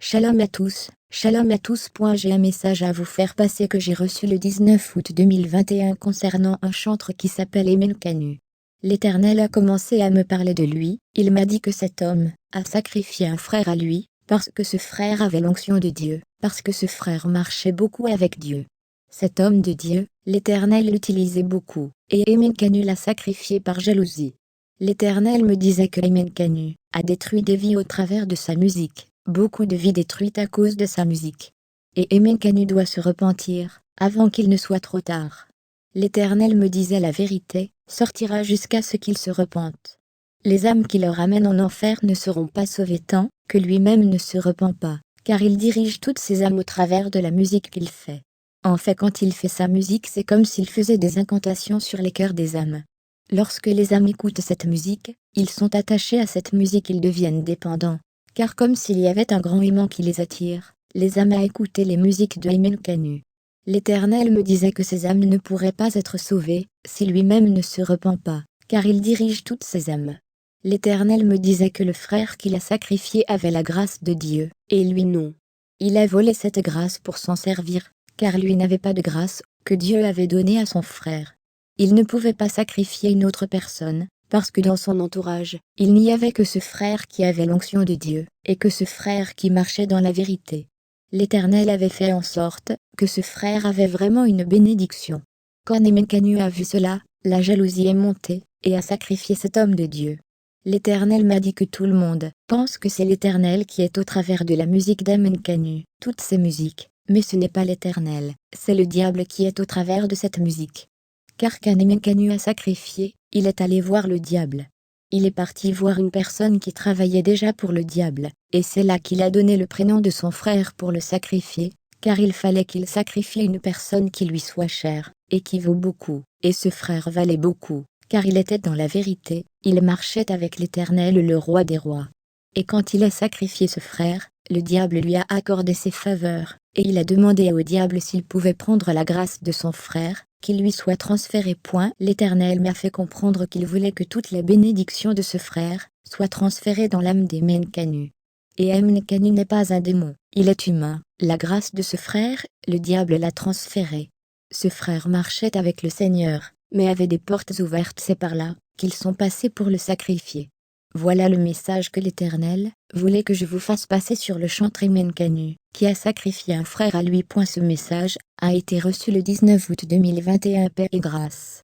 Shalom à tous, shalom à tous. J'ai un message à vous faire passer que j'ai reçu le 19 août 2021 concernant un chantre qui s'appelle Emen Kanu. L'Éternel a commencé à me parler de lui, il m'a dit que cet homme a sacrifié un frère à lui, parce que ce frère avait l'onction de Dieu, parce que ce frère marchait beaucoup avec Dieu. Cet homme de Dieu, l'Éternel l'utilisait beaucoup, et Emen Kanu l'a sacrifié par jalousie. L'Éternel me disait que Emen Kanu a détruit des vies au travers de sa musique. Beaucoup de vies détruites à cause de sa musique. Et Emen Kanu doit se repentir, avant qu'il ne soit trop tard. L'Éternel me disait la vérité, sortira jusqu'à ce qu'il se repente. Les âmes qui le ramènent en enfer ne seront pas sauvées tant que lui-même ne se repent pas, car il dirige toutes ces âmes au travers de la musique qu'il fait. En fait, quand il fait sa musique, c'est comme s'il faisait des incantations sur les cœurs des âmes. Lorsque les âmes écoutent cette musique, ils sont attachés à cette musique, ils deviennent dépendants. Car comme s'il y avait un grand aimant qui les attire, les âmes à écouter les musiques de Emen Kanu. L'Éternel me disait que ces âmes ne pourraient pas être sauvées, si lui-même ne se repent pas, car il dirige toutes ces âmes. L'Éternel me disait que le frère qu'il a sacrifié avait la grâce de Dieu, et lui non. Il a volé cette grâce pour s'en servir, car lui n'avait pas de grâce que Dieu avait donnée à son frère. Il ne pouvait pas sacrifier une autre personne, parce que dans son entourage, il n'y avait que ce frère qui avait l'onction de Dieu, et que ce frère qui marchait dans la vérité. L'Éternel avait fait en sorte que ce frère avait vraiment une bénédiction. Quand Emen Kanu a vu cela, la jalousie est montée, et a sacrifié cet homme de Dieu. L'Éternel m'a dit que tout le monde pense que c'est l'Éternel qui est au travers de la musique d'Emen Kanu, toutes ces musiques, mais ce n'est pas l'Éternel, c'est le diable qui est au travers de cette musique. Car quand Emen Kanu a sacrifié, il est allé voir le diable. Il est parti voir une personne qui travaillait déjà pour le diable, et c'est là qu'il a donné le prénom de son frère pour le sacrifier, car il fallait qu'il sacrifie une personne qui lui soit chère, et qui vaut beaucoup, et ce frère valait beaucoup, car il était dans la vérité, il marchait avec l'Éternel le roi des rois. Et quand il a sacrifié ce frère, le diable lui a accordé ses faveurs, et il a demandé au diable s'il pouvait prendre la grâce de son frère, qu'il lui soit transféré. L'Éternel m'a fait comprendre qu'il voulait que toute la bénédiction de ce frère soit transférée dans l'âme d'Emen Kanu. Et Emen Kanu n'est pas un démon, il est humain. La grâce de ce frère, le diable l'a transférée. Ce frère marchait avec le Seigneur, mais avait des portes ouvertes, c'est par là qu'ils sont passés pour le sacrifier. Voilà le message que l'Éternel voulait que je vous fasse passer sur le chantre Emen Kanu, qui a sacrifié un frère à lui. Ce message a été reçu le 19 août 2021. Paix et grâce.